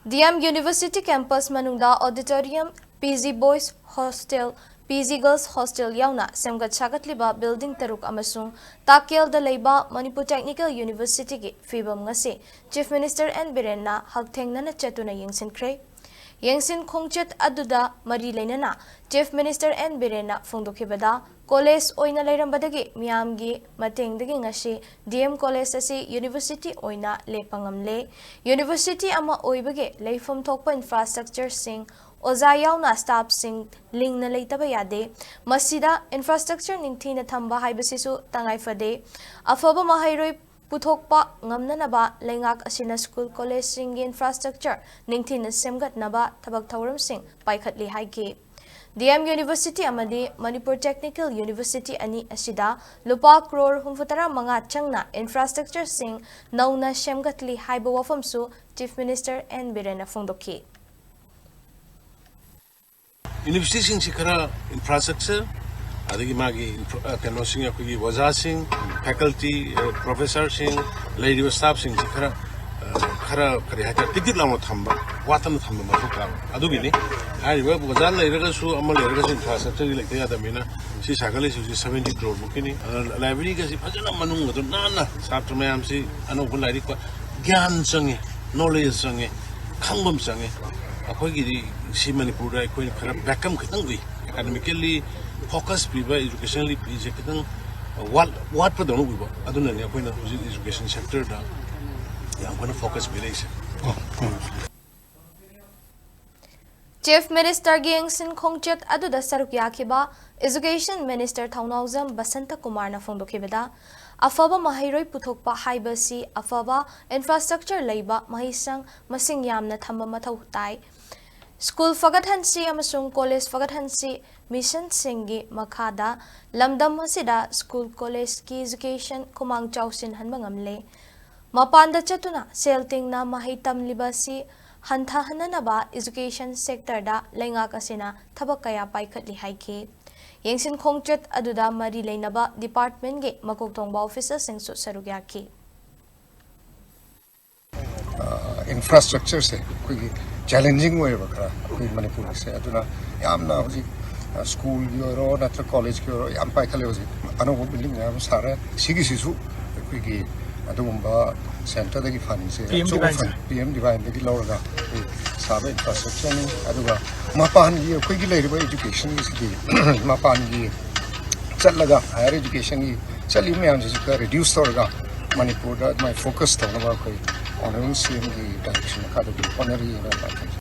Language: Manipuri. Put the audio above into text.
DM University campus manungda auditorium, PG Boys Hostel, PG Girls Hostel yauna Semgatli building taruk amasung takel da leiba Manipur Technical University gi fibam ngase Chief Minister Biren na halthengna na chatuna yengsinkre yengsin khongchet aduda mari leinana Chief Minister Biren na phondokhre college oina leirambadagi miyamgi matengdagi ngasi DM college asi university oina lepangamle university ama oibage leifam thokpa infrastructure sing Oza yauna staff sing ling na leitaba yade masida infrastructure ningthina thamba haibasisu tangai fade afaba mahairoi puthokpa ngamnanaba lengak asina school college sing infrastructure ningthina semgatnaba thabak thauram sing paikhatli haike DM University amadi Manipur Technical University ani asida lupa crore humfutara manga changna infrastructure sing Nouna Semgatli haiba wafamsu Chief Minister Biren phondokhi University sing sikara infrastructure adagi magi kano sing akogi waza sing faculty professor sing lady staff sing sikara khara kare hata tikit lamo thamba watan thamba mafuka adugi ni ai ba waza leiraga su amal leiraga su infrastructure gi lekte ada mina si sagale su 70 crore bukini library ga si phajana manung do nana sabtu mayam si anu bulari ko gyan sange knowledge sange khangbam sange akogi si Manipur da koi khara backup khitang wi academically focus piba educationally pije khitang what pa donu wi aduna ne koi na education sector da yang koi focus bi reise Chief Minister Gengsin Khongchet aduda saruk yakhiba Education Minister Nongthombam Basanta Kumar na phondokhibada afaba mahairoi puthokpa haibasi afaba infrastructure leiba mahisang masing yamna thamba mathau tai School Fagathansi amasung college Fagathansi mission singi makhada lamdam asida school college ki education kumang chausin hanbangamle mapanda chatuna selting na mahitam libasi hantha hananaba education sector da lengak asina thabak kaya paikhatli haike yengsin khongchet aduda mari leinaba department ge makoktongba officer singsu sarugyaki infrastructure se challenging way bakra koi Manipur se aduna yamna hoji school yoro natra college yoro yam pai khale hoji anogo building yam sara sigi sisu koi gi adumba center dagi fund se PM divine dagi lawra sabe infrastructure ni aduga mapan gi koi gi leiriba education gi sigi mapan gi challaga higher education gi chali me am ji reduce torga Manipur da my focus to na koi honoring CM direction ka do honorary